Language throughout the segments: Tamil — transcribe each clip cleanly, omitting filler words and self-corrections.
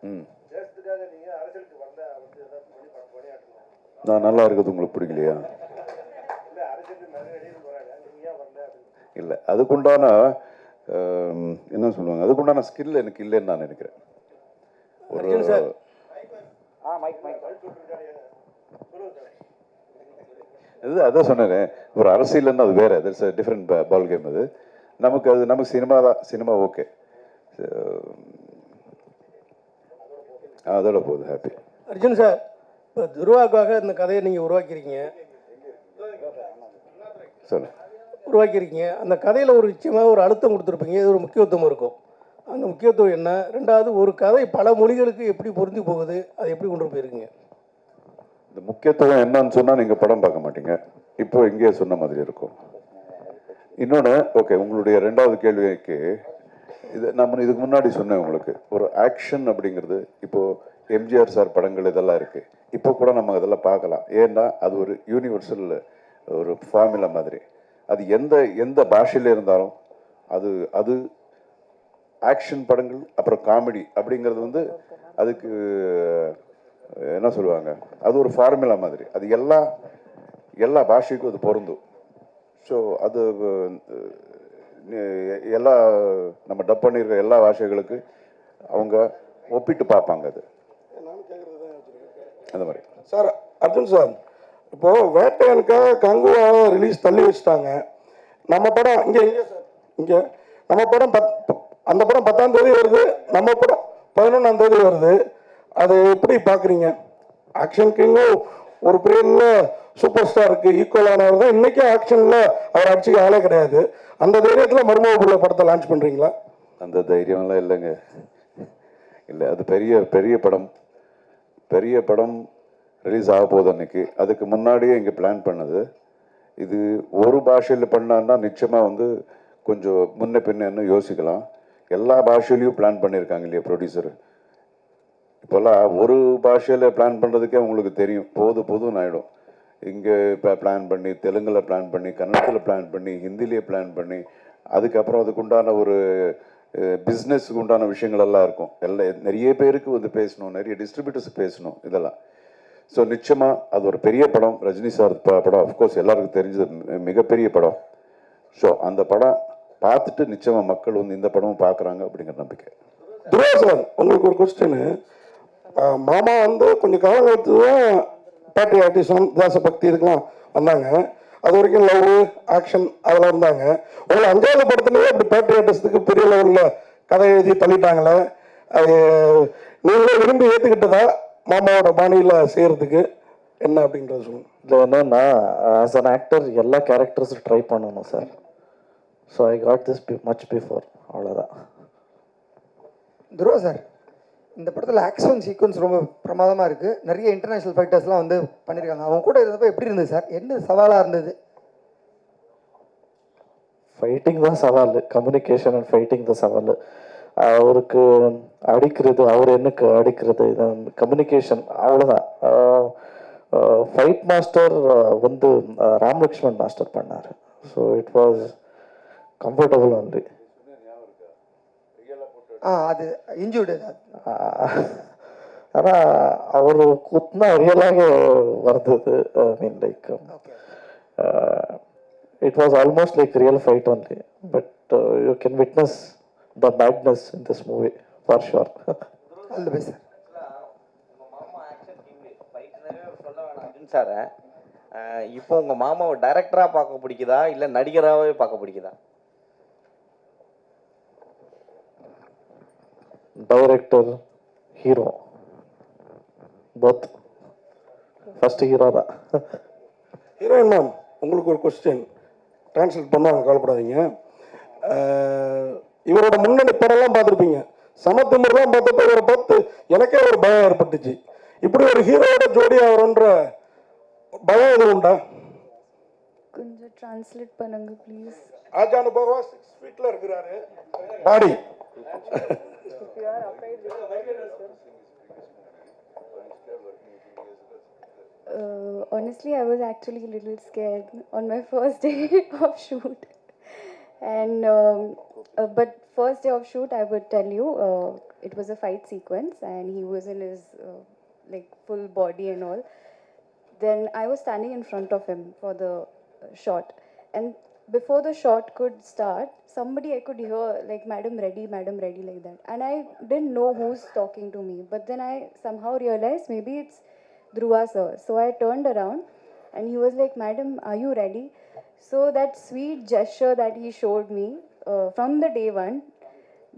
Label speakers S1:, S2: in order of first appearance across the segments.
S1: ம், நான் நல்லா இருக்குது உங்களுக்கு பிடிக்கலையா? இல்லை, அதுக்குண்டான என்ன சொல்லுவாங்க, அதுக்குண்டான ஸ்கில் எனக்கு இல்லைன்னு நான் நினைக்கிறேன். ஒரு இது அதான் சொன்னேன், ஒரு அரசியல்னா அது வேற, that's a different ball game. அது நமக்கு சினிமா தான், சினிமா ஓகே, அதோட போகுது. ஹாப்பி.
S2: அர்ஜுன் சார், இப்போ துருவாக்காக இந்த கதையை நீங்கள் உருவாக்கியிருக்கீங்க. அந்த கதையில் ஒரு நிச்சயமாக ஒரு அழுத்தம் கொடுத்துருப்பீங்க, இது ஒரு முக்கியத்துவம் இருக்கும். அந்த முக்கியத்துவம் என்ன? ரெண்டாவது, ஒரு கதை பல மொழிகளுக்கு எப்படி பொருந்தி போகுது, அதை எப்படி கொண்டு போயிருக்கீங்க?
S1: இந்த முக்கியத்துவம் என்னன்னு சொன்னால் நீங்கள் படம் பார்க்க மாட்டீங்க, இப்போ இங்கே சொன்ன மாதிரி இருக்கும். இன்னொன்று, ஓகே, உங்களுடைய ரெண்டாவது கேள்விக்கு இது நம்ம இதுக்கு முன்னாடி சொன்னேன் உங்களுக்கு, ஒரு ஆக்ஷன் அப்படிங்கிறது இப்போது எம்ஜிஆர் சார் படங்கள் இதெல்லாம் இருக்குது, இப்போ கூட நம்ம அதெல்லாம் பார்க்கலாம். ஏன்னா அது ஒரு யூனிவர்சல் ஒரு ஃபார்முலா மாதிரி. அது எந்த பாஷையில் இருந்தாலும் அது அது ஆக்ஷன் படங்கள் அப்புறம் காமெடி அப்படிங்கிறது வந்து அதுக்கு என்ன சொல்லுவாங்க, அது ஒரு ஃபார்முலா மாதிரி. அது எல்லா பாஷைக்கும் அது பொருந்தும். ஸோ அது எல்லா நம்ம டப் பண்ணியிருக்க எல்லா பாஷைகளுக்கு அவங்க ஒப்பிட்டு பார்ப்பாங்க. அது அந்த மாதிரி.
S3: சார், அர்ஜுன் சார், இப்போது வேட்டையனுக்காக கங்குவாவை ரிலீஸ் தள்ளி வச்சுட்டாங்க. நம்ம படம் இங்கே நம்ம படம் அந்த படம் 10ஆம் தேதி வருது, நம்ம படம் 11ஆம் தேதி வருது. அதை எப்படி பார்க்குறீங்க? ஆக்ஷன் கிங்கும் ஒரு பீரியடில் சூப்பர் ஸ்டாருக்கு ஈக்குவலானவர் தான். இன்றைக்கும் ஆக்ஷனில் அவர் அடிச்சுக்க ஆளே கிடையாது. அந்த தைரியத்தில் மர்மபுள்ள படத்தை லான்ச் பண்ணுறீங்களா?
S1: அந்த தைரியம்லாம் இல்லைங்க. இல்லை, அது பெரிய படம் ரிலீஸ் ஆக போகுது அன்னைக்கு. அதுக்கு முன்னாடியே இங்கே பிளான் பண்ணது. இது ஒரு பாஷையில் பண்ணான்னா நிச்சயமாக வந்து கொஞ்சம் முன்ன பின்னு யோசிக்கலாம். எல்லா பாஷையிலையும் பிளான் பண்ணியிருக்காங்க இல்லையா ப்ரொடியூசர். இப்போல்லாம் ஒரு பாஷையில் பிளான் பண்ணுறதுக்கே உங்களுக்கு தெரியும், போதும்னு ஆகிடும். இங்கே இப்போ பிளான் பண்ணி, தெலுங்கில் பிளான் பண்ணி, கன்னடத்தில் பிளான் பண்ணி, ஹிந்திலேயே பிளான் பண்ணி, அதுக்கப்புறம் அதுக்குண்டான ஒரு பிஸ்னஸுக்கு உண்டான விஷயங்கள் எல்லாம் இருக்கும். நிறைய பேருக்கு வந்து பேசணும், நிறைய டிஸ்ட்ரிபியூட்டர்ஸ் பேசணும், இதெல்லாம். ஸோ நிச்சயமாக அது ஒரு பெரிய படம். ரஜினி சார் படம் அஃப்கோர்ஸ் எல்லாருக்கும் தெரிஞ்சது, மிகப்பெரிய படம். ஸோ அந்த படம் பார்த்துட்டு நிச்சயமாக மக்கள் வந்து இந்த படமும் பார்க்குறாங்க அப்படிங்கிற நம்பிக்கை.
S3: துருவா சார், உங்களுக்கு ஒரு கொஸ்டின். மாமா வந்து கொஞ்சம் காலங்காலத்து தான் பேட்ரியாட்டிசம், தேசபக்தி இதுக்கெல்லாம் வந்தாங்க. அது வரைக்கும் லவ், ஆக்ஷன் அதெல்லாம் இருந்தாங்க. உங்களை 5வது படத்துலேயே அப்படி பேட்ரியாட்டிசத்துக்கு பெரிய லெவலில் கதை எழுதி தள்ளிட்டாங்களே, அது நீங்களே விரும்பி ஏற்றுக்கிட்டதா மாமாவோட பாணியில் செய்கிறதுக்கு என்ன அப்படின்றத சொல்லுங்கள்.
S4: இதில் என்னன்னா, ஆஸ் அன் ஆக்டர் எல்லா கேரக்டர்ஸும் ட்ரை பண்ணணும் sir. So I got this much before, அவ்வளோதான்.
S5: துருவா சார், இந்த படத்தில் ஆக்ஷன் சீக்வன்ஸ் ரொம்ப பிரமாதமாக இருக்குது. நிறைய இன்டர்நேஷ்னல் ஃபைட்டர்ஸ்லாம் வந்து பண்ணியிருக்காங்க. அவங்க கூட இருந்தப்போ எப்படி இருந்தது சார்? என்ன சவாலாக இருந்தது?
S4: ஃபைட்டிங் தான் சவால், கம்யூனிகேஷன் அண்ட் ஃபைட்டிங் தான் சவால். அவருக்கு அடிக்கிறது, அவர் எனக்கு அடிக்கிறது, கம்யூனிகேஷன், அவ்வளோதான். ஃபைட் மாஸ்டர் வந்து ராமலக்ஷ்மன் மாஸ்டர் பண்ணார். So it was comfortable only.
S5: அது இன்ஜூர்டு.
S4: ஆனால் அவர் குத்துனா ரியலாக வந்தது. I mean like it was almost like real fight only. But you can witness the madness in this movie for sure.
S5: All the best sir.
S6: Sir, இப்போ உங்கள் மாமாவை டைரக்டராக பார்க்க பிடிக்குதா இல்லை நடிகராகவே பார்க்க பிடிக்குதா?
S4: Director, hero, both. First hero தான்.
S3: ஹீரோயின் மேம், உங்களுக்கு ஒரு கொஸ்டின் ட்ரான்ஸ்லேட் பண்ணுவாங்க, கவலைப்படாதீங்க. இவரோட முன்னணி படம்லாம் பார்த்துருப்பீங்க. சமத்திமுறைலாம் பார்த்தப்ப இவரை பார்த்து எனக்கே ஒரு பயம் ஏற்பட்டுச்சு. இப்படி ஒரு ஹீரோவோட ஜோடி ஆகிறோன்ற பயம் எதுவும் உண்டா?
S7: கொஞ்சம் ட்ரான்ஸ்லேட் பண்ணுங்க ப்ளீஸ்.
S3: ஆஜானுபாவா 6 ஃபீட்ல இருக்கிறாரு பாடி.
S7: Honestly, I was actually a little scared on my first day of shoot, and but first day of shoot, I would tell you, it was a fight sequence and he was in his like full body and all. Then I was standing in front of him for the shot, and before the shot could start, somebody I could hear like madam ready like that, and I didn't know who's talking to me, but then I somehow realized maybe it's Dhruva sir. So I turned around and he was like, madam, are you ready? So that sweet gesture that he showed me from the day one,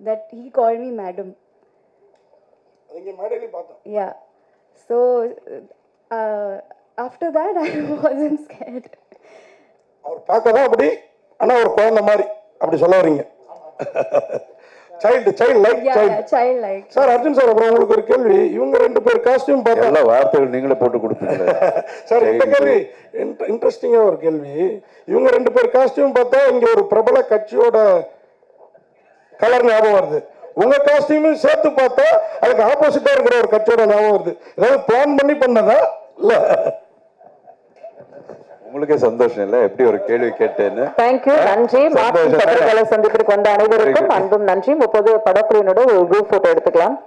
S7: that he called me madam.
S3: இங்கே மேடையிலையும் பார்த்தோம்.
S7: Yeah. So after that, I wasn't scared.
S3: அவர் பார்க்க தான் அப்படி, ஆனால் ஒரு குழந்தை மாதிரி அப்படி சொல்ல வரீங்க. Child like
S7: Yeah,
S3: child.
S7: childlike.
S3: Sir Arjun sir, அப்புறம் உங்களுக்கு ஒரு கேள்வி. இவங்க 2 பேர் காஸ்டியூம் பார்த்தா
S1: எல்லா வார்த்தைகள் நீங்களே போட்டு கொடுப்பீங்களே.
S3: சார் இந்த கேள்வி இன்ட்ரெஸ்டிங்காக ஒரு கேள்வி. இவங்க 2 பேர் காஸ்டியூம் பார்த்தா இங்கே ஒரு பிரபல கட்சியோட கலர் ஞாபகம் வருது. உங்க காஸ்டியூமும் சேர்த்து பார்த்தா அதுக்கு ஆப்போசிட்டா இருக்கிற ஒரு கட்சியோட ஞாபகம் வருது. ஏதாவது பிளான் பண்ணி பண்ணதா இல்ல?
S1: உங்களுக்கே சந்தோஷம் இல்லை எப்படி ஒரு கேள்வி கேட்டேன்னு.
S8: தேங்க்யூ, நன்றி. மார்டின் பத்திரிகையாளர் சந்திப்பிற்கு வந்த அனைவருக்கும் அன்பும் நன்றி. 30 படக்குழுவினோட ஒரு குரூப் போட்டோ எடுத்துக்கலாம்.